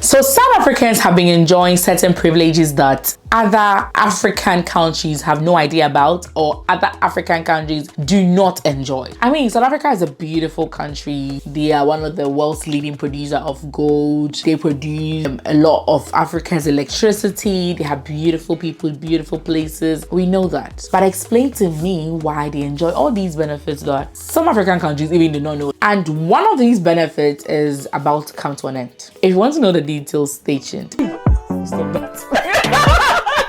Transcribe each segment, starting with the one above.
So South Africans have been enjoying certain privileges that other African countries have no idea about, or other African countries do not enjoy. I mean, South Africa is a beautiful country. They are one of the world's leading producer of gold. They produce a lot of Africa's electricity. They have beautiful people, beautiful places. We know that. But explain to me why they enjoy all these benefits that some African countries even do not know. And one of these benefits is about to come to an end. If you want to know the details, stay tuned. Stop that.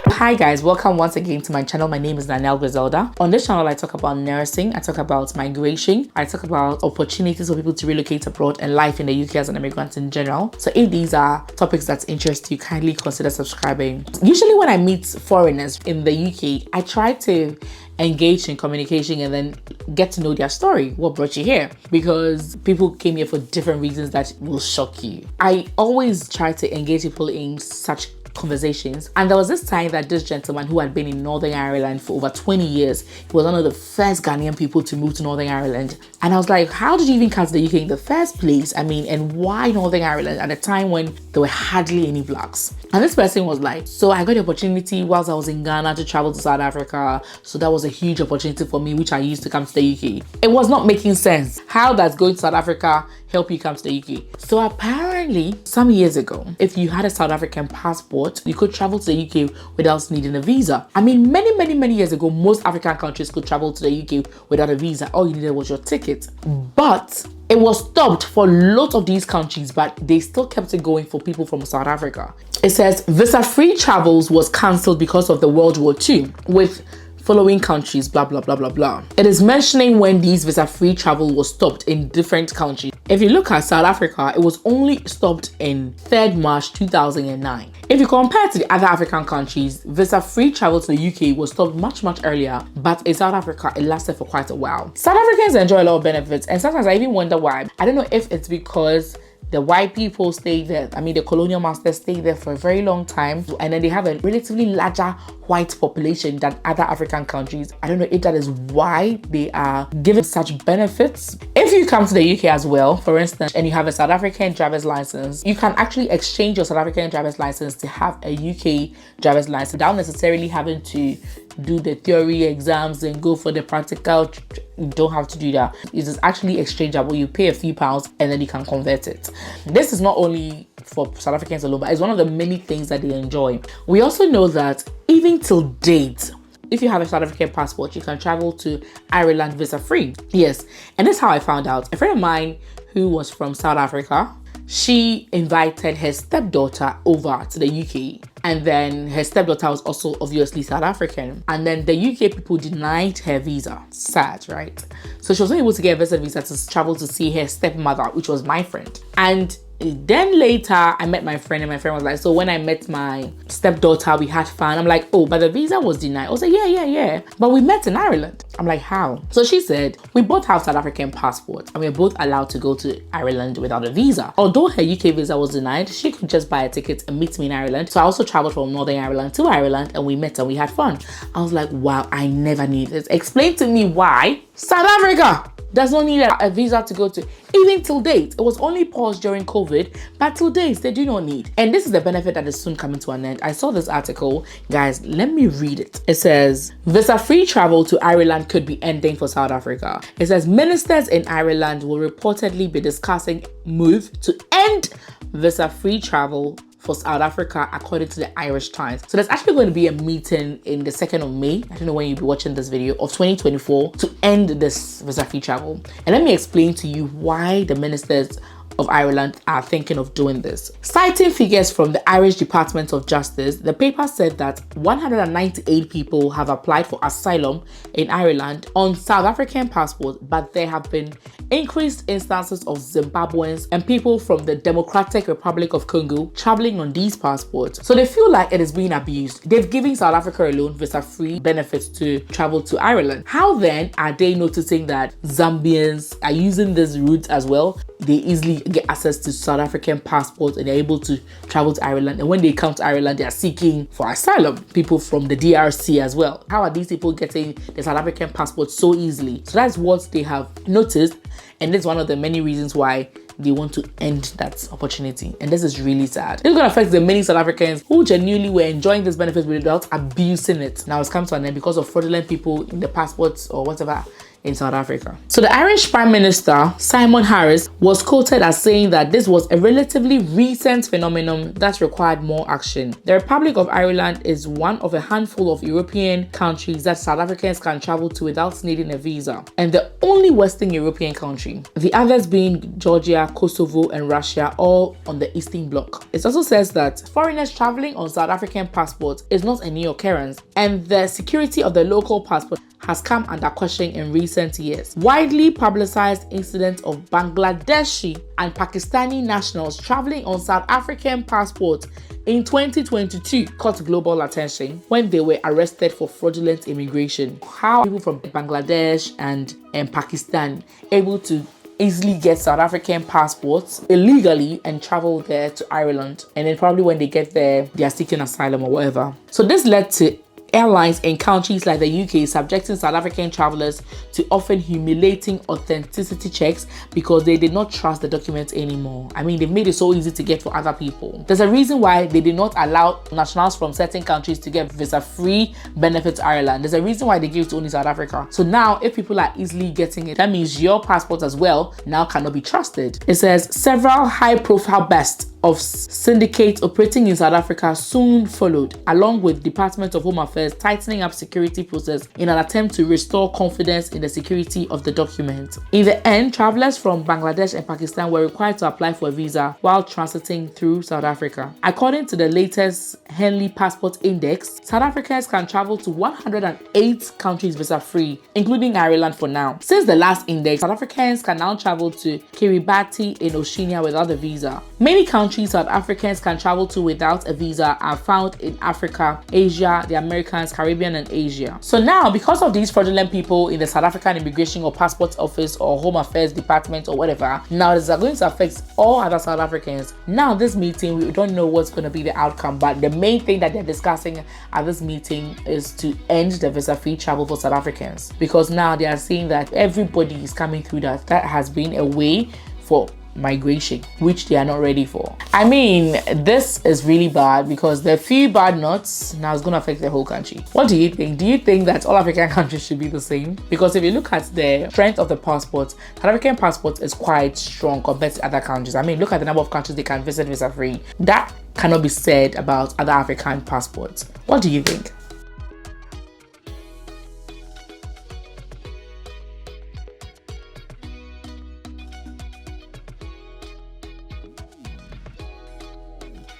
Hi guys, welcome once again to my channel. My name is Danielle Griselda. On this channel, I talk about nursing, I talk about migration, I talk about opportunities for people to relocate abroad and life in the UK as an immigrant in general. So if these are topics that interest you, kindly consider subscribing. Usually when I meet foreigners in the UK, I try to engage in communication and then get to know their story. What brought you here? Because people came here for different reasons that will shock you. I always try to engage people in such conversations, and there was this time that this gentleman who had been in Northern Ireland for over 20 years, he was one of the first Ghanaian people to move to Northern Ireland, and I was like, how did you even come to the UK in the first place? I mean, and why Northern Ireland at a time when there were hardly any blacks? And this person was like, so I got the opportunity whilst I was in Ghana to travel to South Africa, so that was a huge opportunity for me, which I used to come to the UK. It was not making sense. How does going to South Africa help you come to the UK? So apparently some years ago, if you had a South African passport, you could travel to the UK without needing a visa. I mean, many years ago, most African countries could travel to the UK without a visa. All you needed was your ticket. But it was stopped for lots of these countries, but they still kept it going for people from South Africa. It says visa-free travels was cancelled because of the World War II with following countries, blah, blah, blah, blah, blah. It is mentioning when these visa-free travel was stopped in different countries. If you look at South Africa, it was only stopped in 3rd March 2009. If you compare to the other African countries, visa-free travel to the UK was stopped much earlier, but in South Africa, it lasted for quite a while. South Africans enjoy a lot of benefits, and sometimes I even wonder why. I don't know if it's because the white people stayed there. I mean, the colonial masters stayed there for a very long time, and then they have a relatively larger white population than other African countries. I don't know if that is why they are given such benefits. If you come to the UK as well, for instance, and you have a South African driver's license, you can actually exchange your South African driver's license to have a UK driver's license without necessarily having to do the theory exams and go for the practical. You don't have to do that. It is actually exchangeable. You pay a few pounds and then you can convert it. This is not only for South Africans alone, but it's one of the many things that they enjoy. We also know that even till date, if you have a South African passport, you can travel to Ireland visa-free. Yes, and that's how I found out. A friend of mine who was from South Africa, she invited her stepdaughter over to the UK, and then her stepdaughter was also obviously South African, and then the UK people denied her visa. Sad, right? So she was not able to get a visitor visa to travel to see her stepmother, which was my friend. And then later I met my friend, and my friend was like, so when I met my stepdaughter, we had fun. I'm like, oh, but the visa was denied. I was like, yeah, but we met in Ireland. I'm like, how? So she said, we both have South African passports and we're both allowed to go to Ireland without a visa. Although her UK visa was denied, she could just buy a ticket and meet me in Ireland. So I also traveled from Northern Ireland to Ireland, and we met and we had fun. I was like, wow, I never need this. Explain to me why South Africa does not need a visa to go to. Even till date, it was only paused during COVID, but till date, they do not need. And this is the benefit that is soon coming to an end. I saw this article, guys, let me read it. It says, visa-free travel to Ireland could be ending for South Africa. It says, ministers in Ireland will reportedly be discussing move to end visa-free travel for South Africa, according to the Irish Times. So there's actually going to be a meeting in the 2nd of May, I don't know when you'll be watching this video, of 2024 to end this visa-free travel. And let me explain to you why the ministers of Ireland are thinking of doing this. Citing figures from the Irish Department of Justice, the paper said that 198 people have applied for asylum in Ireland on South African passports, but there have been increased instances of Zimbabweans and people from the Democratic Republic of Congo traveling on these passports. So they feel like it is being abused. They've given South Africa alone visa-free benefits to travel to Ireland. How then are they noticing that Zambians are using this route as well? They easily get access to South African passports and they're able to travel to Ireland. And when they come to Ireland, they are seeking for asylum. People from the DRC as well. How are these people getting the South African passport so easily? So that's what they have noticed. And this is one of the many reasons why they want to end that opportunity. And this is really sad. This is going to affect the many South Africans who genuinely were enjoying this benefit without abusing it. Now it's come to an end because of fraudulent people in the passports or whatever in South Africa. So the Irish Prime Minister, Simon Harris, was quoted as saying that this was a relatively recent phenomenon that required more action. The Republic of Ireland is one of a handful of European countries that South Africans can travel to without needing a visa, and the only Western European country. The others being Georgia, Kosovo, and Russia, all on the Eastern Bloc. It also says that foreigners traveling on South African passports is not a new occurrence, and the security of the local passport has come under question in recent years. Widely publicized incidents of Bangladeshi and Pakistani nationals traveling on South African passports in 2022 caught global attention when they were arrested for fraudulent immigration. How people from Bangladesh and Pakistan able to easily get South African passports illegally and travel there to Ireland, and then probably when they get there they are seeking asylum or whatever. So this led to airlines in countries like the UK subjecting South African travelers to often humiliating authenticity checks because they did not trust the documents anymore. I mean, they've made it so easy to get for other people. There's a reason why they did not allow nationals from certain countries to get visa-free benefits to Ireland. There's a reason why they give it to only South Africa. So now, if people are easily getting it, that means your passport as well now cannot be trusted. It says several high-profile bursts of syndicates operating in South Africa soon followed, along with Department of Home Affairs tightening up security process in an attempt to restore confidence in the security of the document. In the end, travelers from Bangladesh and Pakistan were required to apply for a visa while transiting through South Africa. According to the latest Henley Passport Index, South Africans can travel to 108 countries visa-free, including Ireland for now. Since the last index, South Africans can now travel to Kiribati in Oceania without a visa. Many countries South Africans can travel to without a visa are found in Africa, Asia, the Americas, Caribbean, and Asia. So now, because of these fraudulent people in the South African Immigration or Passport Office or Home Affairs Department or whatever, now this is going to affect all other South Africans. Now this meeting, we don't know what's going to be the outcome, but the main thing that they're discussing at this meeting is to end the visa-free travel for South Africans, because now they are seeing that everybody is coming through that has been a way for migration, which they are not ready for. I mean, this is really bad because the few bad nuts now is going to affect the whole country. What do you think? Do you think that all African countries should be the same? Because if you look at the strength of the passport, South African passport is quite strong compared to other countries. I mean, look at the number of countries they can visit visa free. That cannot be said about other African passports. What do you think?